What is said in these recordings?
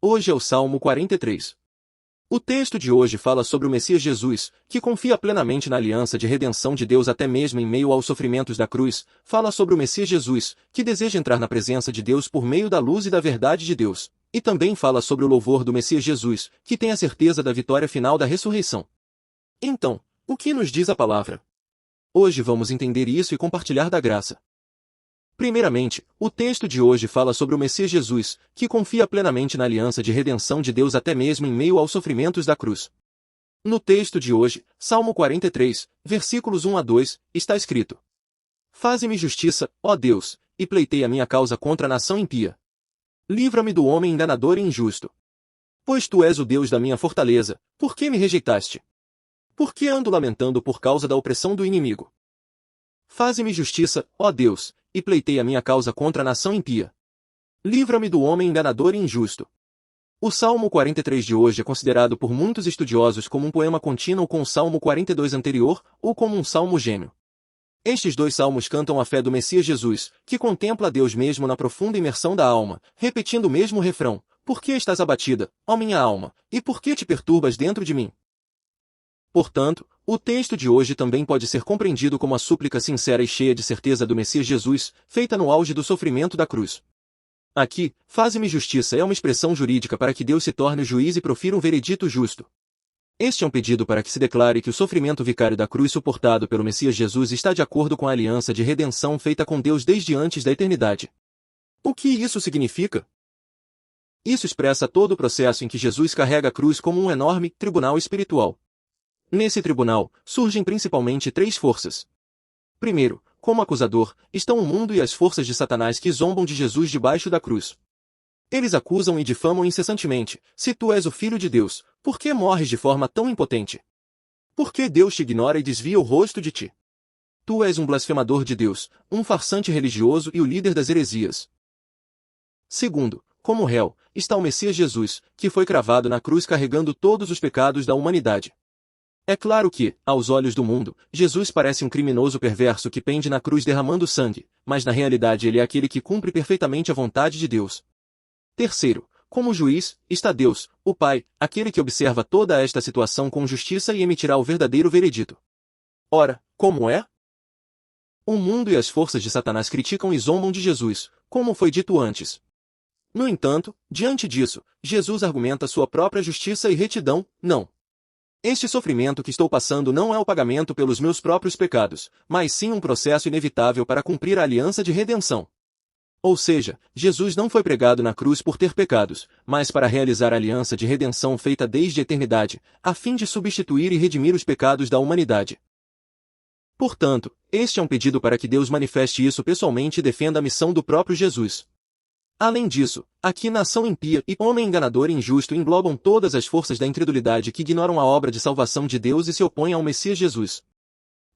Hoje é o Salmo 43. O texto de hoje fala sobre o Messias Jesus, que confia plenamente na aliança de redenção de Deus até mesmo em meio aos sofrimentos da cruz. Fala sobre o Messias Jesus, que deseja entrar na presença de Deus por meio da luz e da verdade de Deus. E também fala sobre o louvor do Messias Jesus, que tem a certeza da vitória final da ressurreição. Então, o que nos diz a palavra? Hoje vamos entender isso e compartilhar da graça. Primeiramente, o texto de hoje fala sobre o Messias Jesus, que confia plenamente na aliança de redenção de Deus até mesmo em meio aos sofrimentos da cruz. No texto de hoje, Salmo 43, versículos 1 a 2, está escrito: Faze-me justiça, ó Deus, e pleiteia minha causa contra a nação impia. Livra-me do homem enganador e injusto. Pois tu és o Deus da minha fortaleza, por que me rejeitaste? Por que ando lamentando por causa da opressão do inimigo? Faze-me justiça, ó Deus, e pleiteia minha causa contra a nação impia. Livra-me do homem enganador e injusto. O Salmo 43 de hoje é considerado por muitos estudiosos como um poema contínuo com o Salmo 42 anterior, ou como um salmo gêmeo. Estes dois salmos cantam a fé do Messias Jesus, que contempla a Deus mesmo na profunda imersão da alma, repetindo o mesmo refrão: Por que estás abatida, ó minha alma, e por que te perturbas dentro de mim? Portanto, o texto de hoje também pode ser compreendido como a súplica sincera e cheia de certeza do Messias Jesus, feita no auge do sofrimento da cruz. Aqui, faze-me justiça é uma expressão jurídica para que Deus se torne o juiz e profira um veredito justo. Este é um pedido para que se declare que o sofrimento vicário da cruz suportado pelo Messias Jesus está de acordo com a aliança de redenção feita com Deus desde antes da eternidade. O que isso significa? Isso expressa todo o processo em que Jesus carrega a cruz como um enorme tribunal espiritual. Nesse tribunal, surgem principalmente três forças. Primeiro, como acusador, estão o mundo e as forças de Satanás que zombam de Jesus debaixo da cruz. Eles acusam e difamam incessantemente: se tu és o Filho de Deus, por que morres de forma tão impotente? Por que Deus te ignora e desvia o rosto de ti? Tu és um blasfemador de Deus, um farsante religioso e o líder das heresias. Segundo, como réu, está o Messias Jesus, que foi cravado na cruz carregando todos os pecados da humanidade. É claro que, aos olhos do mundo, Jesus parece um criminoso perverso que pende na cruz derramando sangue, mas na realidade ele é aquele que cumpre perfeitamente a vontade de Deus. Terceiro, como juiz, está Deus, o Pai, aquele que observa toda esta situação com justiça e emitirá o verdadeiro veredito. Ora, como é? O mundo e as forças de Satanás criticam e zombam de Jesus, como foi dito antes. No entanto, diante disso, Jesus argumenta sua própria justiça e retidão: não. Este sofrimento que estou passando não é o pagamento pelos meus próprios pecados, mas sim um processo inevitável para cumprir a aliança de redenção. Ou seja, Jesus não foi pregado na cruz por ter pecados, mas para realizar a aliança de redenção feita desde a eternidade, a fim de substituir e redimir os pecados da humanidade. Portanto, este é um pedido para que Deus manifeste isso pessoalmente e defenda a missão do próprio Jesus. Além disso, aqui nação impia e homem enganador e injusto englobam todas as forças da incredulidade que ignoram a obra de salvação de Deus e se opõem ao Messias Jesus.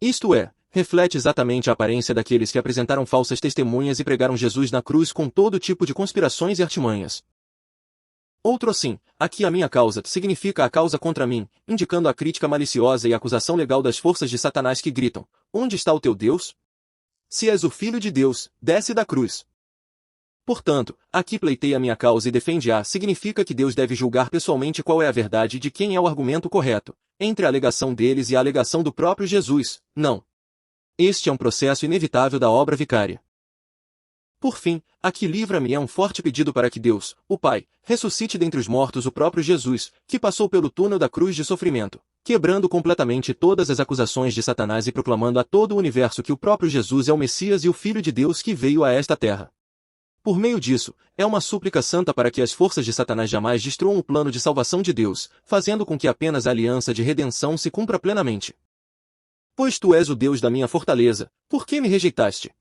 Isto é, reflete exatamente a aparência daqueles que apresentaram falsas testemunhas e pregaram Jesus na cruz com todo tipo de conspirações e artimanhas. Outro assim, aqui a minha causa significa a causa contra mim, indicando a crítica maliciosa e a acusação legal das forças de Satanás que gritam: onde está o teu Deus? Se és o Filho de Deus, desce da cruz. Portanto, aqui pleiteia minha causa e defende-a significa que Deus deve julgar pessoalmente qual é a verdade e de quem é o argumento correto, entre a alegação deles e a alegação do próprio Jesus: não. Este é um processo inevitável da obra vicária. Por fim, aqui livra-me é um forte pedido para que Deus, o Pai, ressuscite dentre os mortos o próprio Jesus, que passou pelo túnel da cruz de sofrimento, quebrando completamente todas as acusações de Satanás e proclamando a todo o universo que o próprio Jesus é o Messias e o Filho de Deus que veio a esta terra. Por meio disso, é uma súplica santa para que as forças de Satanás jamais destruam o plano de salvação de Deus, fazendo com que apenas a aliança de redenção se cumpra plenamente. Pois tu és o Deus da minha fortaleza, por que me rejeitaste?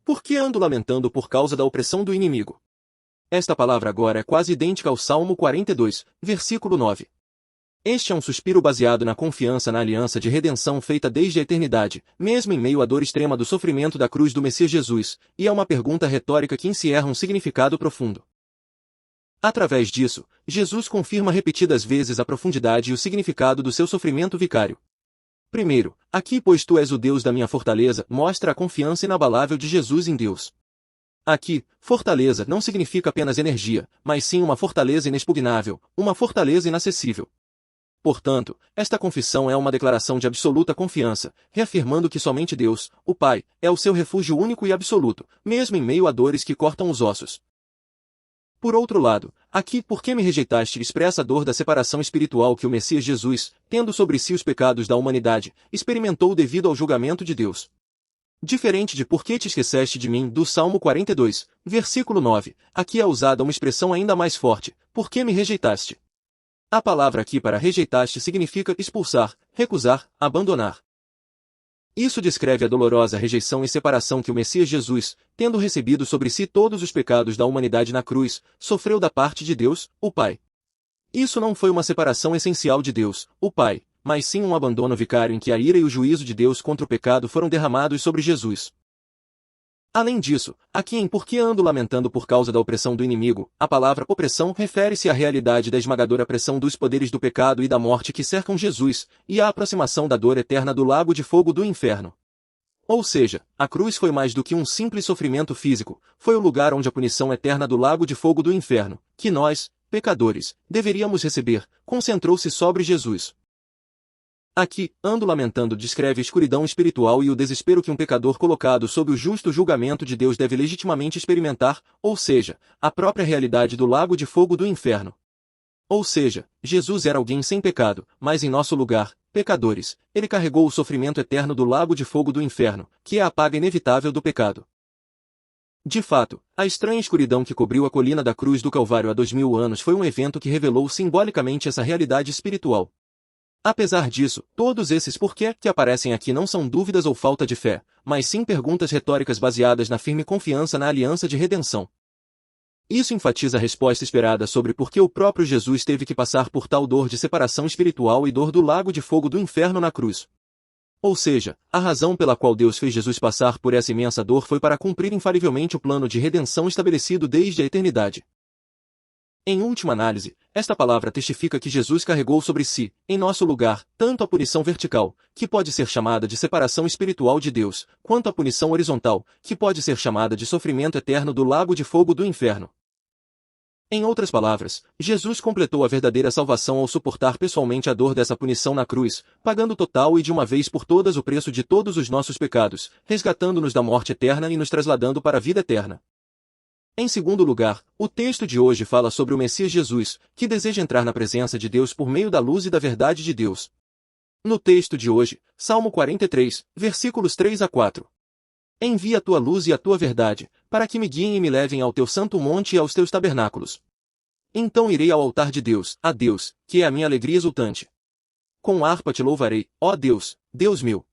Por que ando lamentando por causa da opressão do inimigo? Esta palavra agora é quase idêntica ao Salmo 42, versículo 9. Este é um suspiro baseado na confiança na aliança de redenção feita desde a eternidade, mesmo em meio à dor extrema do sofrimento da cruz do Messias Jesus, e é uma pergunta retórica que encierra um significado profundo. Através disso, Jesus confirma repetidas vezes a profundidade e o significado do seu sofrimento vicário. Primeiro, aqui pois tu és o Deus da minha fortaleza, mostra a confiança inabalável de Jesus em Deus. Aqui, fortaleza não significa apenas energia, mas sim uma fortaleza inexpugnável, uma fortaleza inacessível. Portanto, esta confissão é uma declaração de absoluta confiança, reafirmando que somente Deus, o Pai, é o seu refúgio único e absoluto, mesmo em meio a dores que cortam os ossos. Por outro lado, aqui por que me rejeitaste expressa a dor da separação espiritual que o Messias Jesus, tendo sobre si os pecados da humanidade, experimentou devido ao julgamento de Deus. Diferente de por que te esqueceste de mim, do Salmo 42, versículo 9, aqui é usada uma expressão ainda mais forte, por que me rejeitaste? A palavra aqui para rejeitaste significa expulsar, recusar, abandonar. Isso descreve a dolorosa rejeição e separação que o Messias Jesus, tendo recebido sobre si todos os pecados da humanidade na cruz, sofreu da parte de Deus, o Pai. Isso não foi uma separação essencial de Deus, o Pai, mas sim um abandono vicário em que a ira e o juízo de Deus contra o pecado foram derramados sobre Jesus. Além disso, aqui em Por que ando lamentando por causa da opressão do inimigo, a palavra opressão refere-se à realidade da esmagadora pressão dos poderes do pecado e da morte que cercam Jesus, e à aproximação da dor eterna do lago de fogo do inferno. Ou seja, a cruz foi mais do que um simples sofrimento físico, foi o lugar onde a punição eterna do lago de fogo do inferno, que nós, pecadores, deveríamos receber, concentrou-se sobre Jesus. Aqui, ando lamentando descreve a escuridão espiritual e o desespero que um pecador colocado sob o justo julgamento de Deus deve legitimamente experimentar, ou seja, a própria realidade do lago de fogo do inferno. Ou seja, Jesus era alguém sem pecado, mas em nosso lugar, pecadores, ele carregou o sofrimento eterno do lago de fogo do inferno, que é a paga inevitável do pecado. De fato, a estranha escuridão que cobriu a colina da cruz do Calvário há 2000 anos foi um evento que revelou simbolicamente essa realidade espiritual. Apesar disso, todos esses porquê que aparecem aqui não são dúvidas ou falta de fé, mas sim perguntas retóricas baseadas na firme confiança na aliança de redenção. Isso enfatiza a resposta esperada sobre por que o próprio Jesus teve que passar por tal dor de separação espiritual e dor do lago de fogo do inferno na cruz. Ou seja, a razão pela qual Deus fez Jesus passar por essa imensa dor foi para cumprir infalivelmente o plano de redenção estabelecido desde a eternidade. Em última análise, esta palavra testifica que Jesus carregou sobre si, em nosso lugar, tanto a punição vertical, que pode ser chamada de separação espiritual de Deus, quanto a punição horizontal, que pode ser chamada de sofrimento eterno do lago de fogo do inferno. Em outras palavras, Jesus completou a verdadeira salvação ao suportar pessoalmente a dor dessa punição na cruz, pagando total e de uma vez por todas o preço de todos os nossos pecados, resgatando-nos da morte eterna e nos trasladando para a vida eterna. Em segundo lugar, o texto de hoje fala sobre o Messias Jesus, que deseja entrar na presença de Deus por meio da luz e da verdade de Deus. No texto de hoje, Salmo 43, versículos 3 a 4. Envia a tua luz e a tua verdade, para que me guiem e me levem ao teu santo monte e aos teus tabernáculos. Então irei ao altar de Deus, a Deus, que é a minha alegria exultante. Com harpa te louvarei, ó Deus, Deus meu.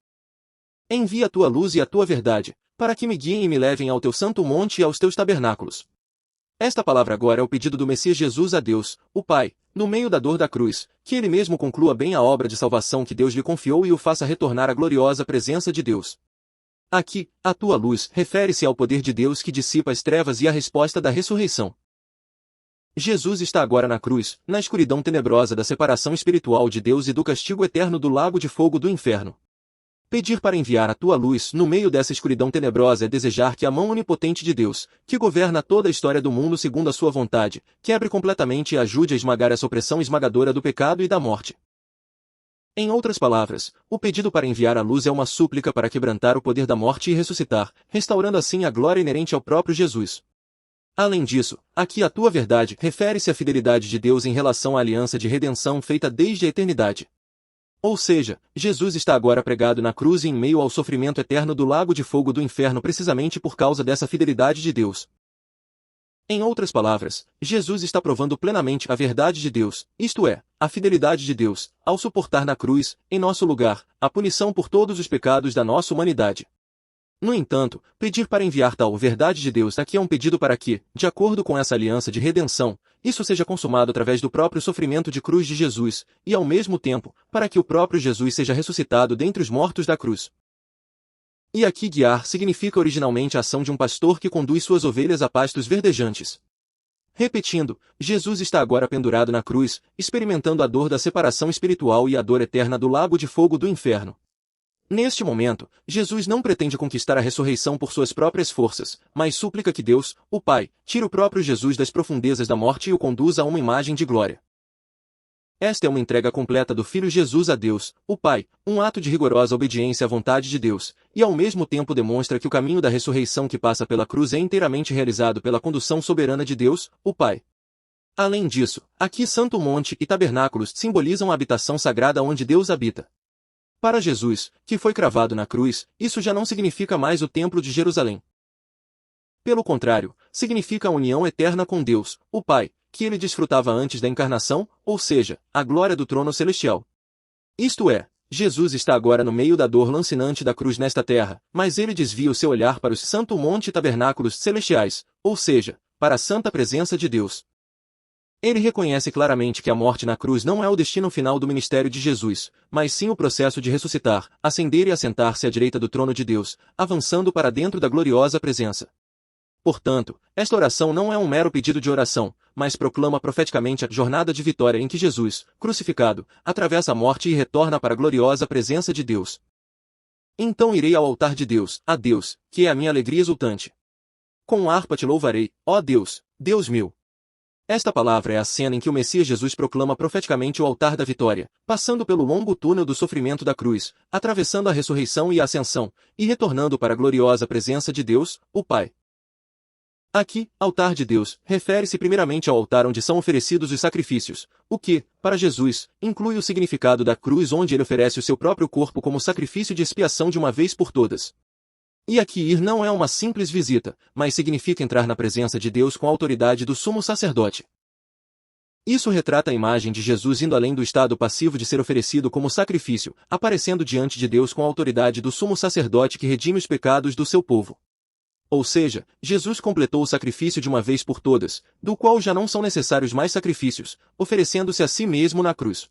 Envia a tua luz e a tua verdade, para que me guiem e me levem ao teu santo monte e aos teus tabernáculos. Esta palavra agora é o pedido do Messias Jesus a Deus, o Pai, no meio da dor da cruz, que ele mesmo conclua bem a obra de salvação que Deus lhe confiou e o faça retornar à gloriosa presença de Deus. Aqui, a tua luz refere-se ao poder de Deus que dissipa as trevas e a resposta da ressurreição. Jesus está agora na cruz, na escuridão tenebrosa da separação espiritual de Deus e do castigo eterno do lago de fogo do inferno. Pedir para enviar a tua luz no meio dessa escuridão tenebrosa é desejar que a mão onipotente de Deus, que governa toda a história do mundo segundo a sua vontade, quebre completamente e ajude a esmagar essa opressão esmagadora do pecado e da morte. Em outras palavras, o pedido para enviar a luz é uma súplica para quebrantar o poder da morte e ressuscitar, restaurando assim a glória inerente ao próprio Jesus. Além disso, aqui a tua verdade refere-se à fidelidade de Deus em relação à aliança de redenção feita desde a eternidade. Ou seja, Jesus está agora pregado na cruz e em meio ao sofrimento eterno do lago de fogo do inferno precisamente por causa dessa fidelidade de Deus. Em outras palavras, Jesus está provando plenamente a verdade de Deus, isto é, a fidelidade de Deus, ao suportar na cruz, em nosso lugar, a punição por todos os pecados da nossa humanidade. No entanto, pedir para enviar tal verdade de Deus aqui é um pedido para que, de acordo com essa aliança de redenção, isso seja consumado através do próprio sofrimento de cruz de Jesus, e ao mesmo tempo, para que o próprio Jesus seja ressuscitado dentre os mortos da cruz. E aqui guiar significa originalmente a ação de um pastor que conduz suas ovelhas a pastos verdejantes. Repetindo, Jesus está agora pendurado na cruz, experimentando a dor da separação espiritual e a dor eterna do lago de fogo do inferno. Neste momento, Jesus não pretende conquistar a ressurreição por suas próprias forças, mas súplica que Deus, o Pai, tire o próprio Jesus das profundezas da morte e o conduza a uma imagem de glória. Esta é uma entrega completa do Filho Jesus a Deus, o Pai, um ato de rigorosa obediência à vontade de Deus, e ao mesmo tempo demonstra que o caminho da ressurreição que passa pela cruz é inteiramente realizado pela condução soberana de Deus, o Pai. Além disso, aqui Santo Monte e tabernáculos simbolizam a habitação sagrada onde Deus habita. Para Jesus, que foi cravado na cruz, isso já não significa mais o Templo de Jerusalém. Pelo contrário, significa a união eterna com Deus, o Pai, que ele desfrutava antes da encarnação, ou seja, a glória do trono celestial. Isto é, Jesus está agora no meio da dor lancinante da cruz nesta terra, mas ele desvia o seu olhar para os Santo Monte e tabernáculos celestiais, ou seja, para a santa presença de Deus. Ele reconhece claramente que a morte na cruz não é o destino final do ministério de Jesus, mas sim o processo de ressuscitar, ascender e assentar-se à direita do trono de Deus, avançando para dentro da gloriosa presença. Portanto, esta oração não é um mero pedido de oração, mas proclama profeticamente a jornada de vitória em que Jesus, crucificado, atravessa a morte e retorna para a gloriosa presença de Deus. Então irei ao altar de Deus, a Deus, que é a minha alegria exultante. Com harpa te louvarei, ó Deus, Deus meu. Esta palavra é a cena em que o Messias Jesus proclama profeticamente o altar da vitória, passando pelo longo túnel do sofrimento da cruz, atravessando a ressurreição e a ascensão, e retornando para a gloriosa presença de Deus, o Pai. Aqui, altar de Deus, refere-se primeiramente ao altar onde são oferecidos os sacrifícios, o que, para Jesus, inclui o significado da cruz onde ele oferece o seu próprio corpo como sacrifício de expiação de uma vez por todas. E aqui ir não é uma simples visita, mas significa entrar na presença de Deus com a autoridade do sumo sacerdote. Isso retrata a imagem de Jesus indo além do estado passivo de ser oferecido como sacrifício, aparecendo diante de Deus com a autoridade do sumo sacerdote que redime os pecados do seu povo. Ou seja, Jesus completou o sacrifício de uma vez por todas, do qual já não são necessários mais sacrifícios, oferecendo-se a si mesmo na cruz.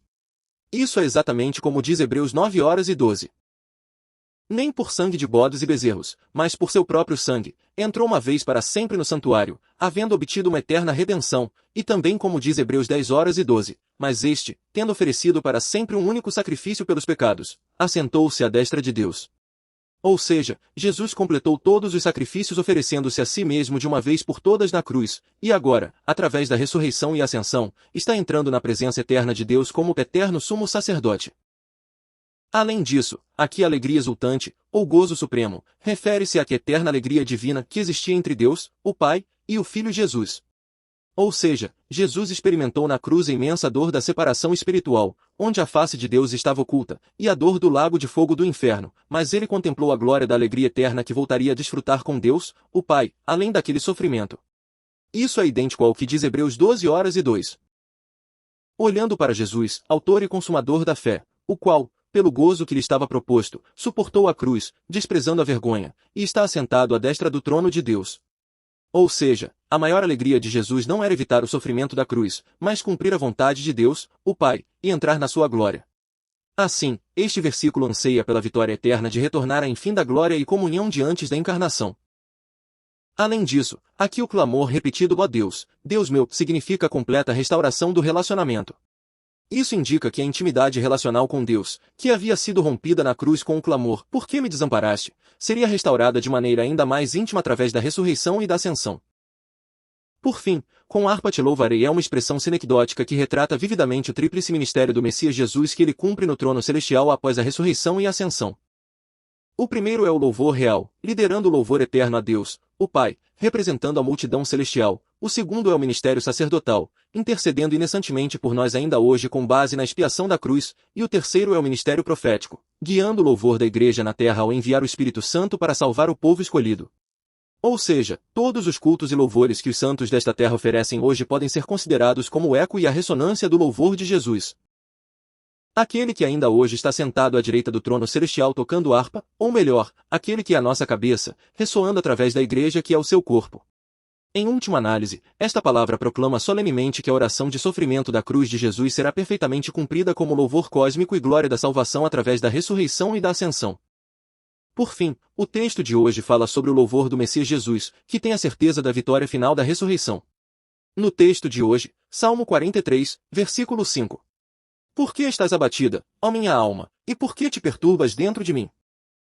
Isso é exatamente como diz Hebreus 9:12. Nem por sangue de bodes e bezerros, mas por seu próprio sangue, entrou uma vez para sempre no santuário, havendo obtido uma eterna redenção, e também como diz Hebreus 10:12, mas este, tendo oferecido para sempre um único sacrifício pelos pecados, assentou-se à destra de Deus. Ou seja, Jesus completou todos os sacrifícios oferecendo-se a si mesmo de uma vez por todas na cruz, e agora, através da ressurreição e ascensão, está entrando na presença eterna de Deus como o eterno sumo sacerdote. Além disso, aqui a alegria exultante, ou gozo supremo, refere-se à eterna alegria divina que existia entre Deus, o Pai, e o Filho Jesus. Ou seja, Jesus experimentou na cruz a imensa dor da separação espiritual, onde a face de Deus estava oculta, e a dor do lago de fogo do inferno, mas ele contemplou a glória da alegria eterna que voltaria a desfrutar com Deus, o Pai, além daquele sofrimento. Isso é idêntico ao que diz Hebreus 12:2. Olhando para Jesus, autor e consumador da fé, o qual, pelo gozo que lhe estava proposto, suportou a cruz, desprezando a vergonha, e está assentado à destra do trono de Deus. Ou seja, a maior alegria de Jesus não era evitar o sofrimento da cruz, mas cumprir a vontade de Deus, o Pai, e entrar na sua glória. Assim, este versículo anseia pela vitória eterna de retornar à enfim da glória e comunhão de antes da encarnação. Além disso, aqui o clamor repetido ó Deus, Deus meu, significa a completa restauração do relacionamento. Isso indica que a intimidade relacional com Deus, que havia sido rompida na cruz com o clamor, por que me desamparaste, seria restaurada de maneira ainda mais íntima através da ressurreição e da ascensão. Por fim, com harpa te louvarei é uma expressão sinecdótica que retrata vividamente o tríplice ministério do Messias Jesus que ele cumpre no trono celestial após a ressurreição e a ascensão. O primeiro é o louvor real, liderando o louvor eterno a Deus, o Pai, representando a multidão celestial. O segundo é o ministério sacerdotal, intercedendo incessantemente por nós ainda hoje com base na expiação da cruz, e o terceiro é o ministério profético, guiando o louvor da Igreja na terra ao enviar o Espírito Santo para salvar o povo escolhido. Ou seja, todos os cultos e louvores que os santos desta terra oferecem hoje podem ser considerados como o eco e a ressonância do louvor de Jesus. Aquele que ainda hoje está sentado à direita do trono celestial tocando harpa, ou melhor, aquele que é a nossa cabeça, ressoando através da Igreja que é o seu corpo. Em última análise, esta palavra proclama solenemente que a oração de sofrimento da cruz de Jesus será perfeitamente cumprida como louvor cósmico e glória da salvação através da ressurreição e da ascensão. Por fim, o texto de hoje fala sobre o louvor do Messias Jesus, que tem a certeza da vitória final da ressurreição. No texto de hoje, Salmo 43, versículo 5. Por que estás abatida, ó minha alma, e por que te perturbas dentro de mim?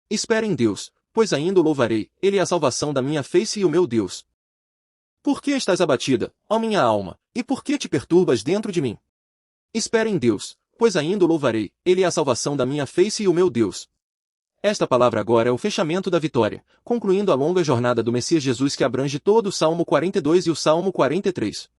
Espere em Deus, pois ainda o louvarei, Ele é a salvação da minha face e o meu Deus. Por que estás abatida, ó minha alma, e por que te perturbas dentro de mim? Espere em Deus, pois ainda o louvarei, Ele é a salvação da minha face e o meu Deus. Esta palavra agora é o fechamento da vitória, concluindo a longa jornada do Messias Jesus que abrange todo o Salmo 42 e o Salmo 43.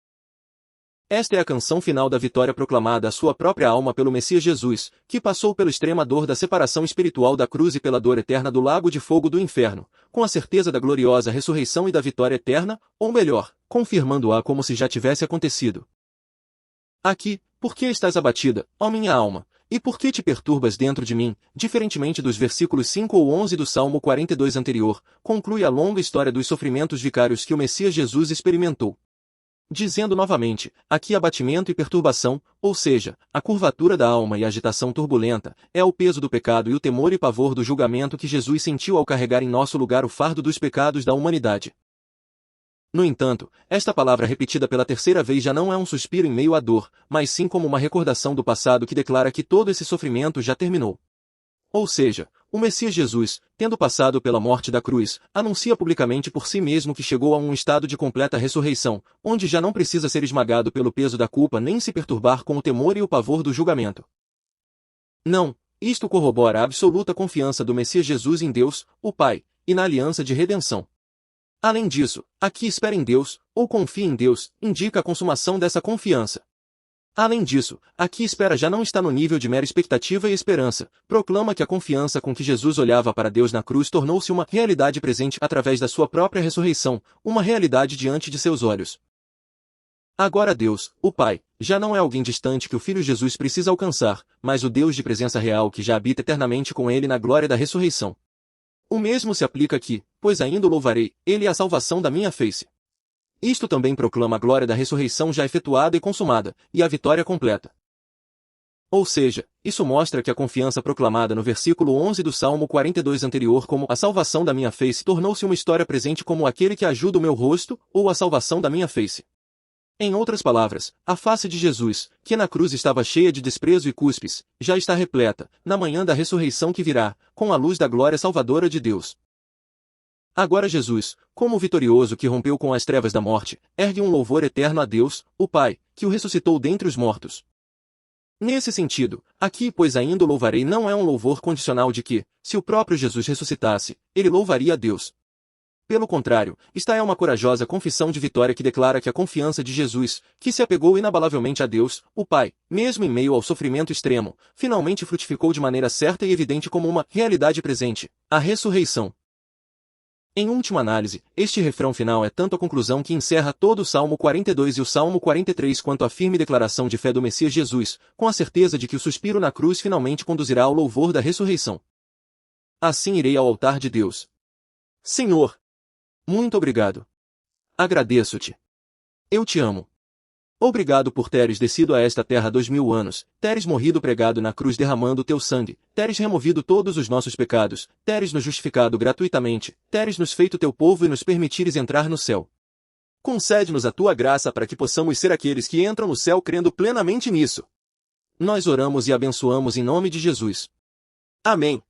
Esta é a canção final da vitória proclamada à sua própria alma pelo Messias Jesus, que passou pela extrema dor da separação espiritual da cruz e pela dor eterna do lago de fogo do inferno, com a certeza da gloriosa ressurreição e da vitória eterna, ou melhor, confirmando-a como se já tivesse acontecido. Aqui, por que estás abatida, ó minha alma, e por que te perturbas dentro de mim, diferentemente dos versículos 5 ou 11 do Salmo 42 anterior, conclui a longa história dos sofrimentos vicários que o Messias Jesus experimentou. Dizendo novamente, aqui abatimento e perturbação, ou seja, a curvatura da alma e a agitação turbulenta, é o peso do pecado e o temor e pavor do julgamento que Jesus sentiu ao carregar em nosso lugar o fardo dos pecados da humanidade. No entanto, esta palavra repetida pela terceira vez já não é um suspiro em meio à dor, mas sim como uma recordação do passado que declara que todo esse sofrimento já terminou. Ou seja, o Messias Jesus, tendo passado pela morte da cruz, anuncia publicamente por si mesmo que chegou a um estado de completa ressurreição, onde já não precisa ser esmagado pelo peso da culpa nem se perturbar com o temor e o pavor do julgamento. Não, isto corrobora a absoluta confiança do Messias Jesus em Deus, o Pai, e na aliança de redenção. Além disso, aqui espera em Deus, ou confia em Deus, indica a consumação dessa confiança. Além disso, aqui espera já não está no nível de mera expectativa e esperança, proclama que a confiança com que Jesus olhava para Deus na cruz tornou-se uma realidade presente através da sua própria ressurreição, uma realidade diante de seus olhos. Agora Deus, o Pai, já não é alguém distante que o Filho Jesus precisa alcançar, mas o Deus de presença real que já habita eternamente com ele na glória da ressurreição. O mesmo se aplica aqui, pois ainda o louvarei, ele é a salvação da minha face. Isto também proclama a glória da ressurreição já efetuada e consumada, e a vitória completa. Ou seja, isso mostra que a confiança proclamada no versículo 11 do Salmo 42 anterior como a salvação da minha face tornou-se uma história presente como aquele que ajuda o meu rosto, ou a salvação da minha face. Em outras palavras, a face de Jesus, que na cruz estava cheia de desprezo e cuspes, já está repleta, na manhã da ressurreição que virá, com a luz da glória salvadora de Deus. Agora Jesus, como vitorioso que rompeu com as trevas da morte, ergue um louvor eterno a Deus, o Pai, que o ressuscitou dentre os mortos. Nesse sentido, aqui pois ainda o louvarei não é um louvor condicional de que, se o próprio Jesus ressuscitasse, ele louvaria a Deus. Pelo contrário, esta é uma corajosa confissão de vitória que declara que a confiança de Jesus, que se apegou inabalavelmente a Deus, o Pai, mesmo em meio ao sofrimento extremo, finalmente frutificou de maneira certa e evidente como uma realidade presente, a ressurreição. Em última análise, este refrão final é tanto a conclusão que encerra todo o Salmo 42 e o Salmo 43 quanto a firme declaração de fé do Messias Jesus, com a certeza de que o suspiro na cruz finalmente conduzirá ao louvor da ressurreição. Assim irei ao altar de Deus. Senhor, muito obrigado. Agradeço-te. Eu te amo. Obrigado por teres descido a esta terra 2000 anos, teres morrido pregado na cruz derramando teu sangue, teres removido todos os nossos pecados, teres nos justificado gratuitamente, teres nos feito teu povo e nos permitires entrar no céu. Concede-nos a tua graça para que possamos ser aqueles que entram no céu crendo plenamente nisso. Nós oramos e abençoamos em nome de Jesus. Amém.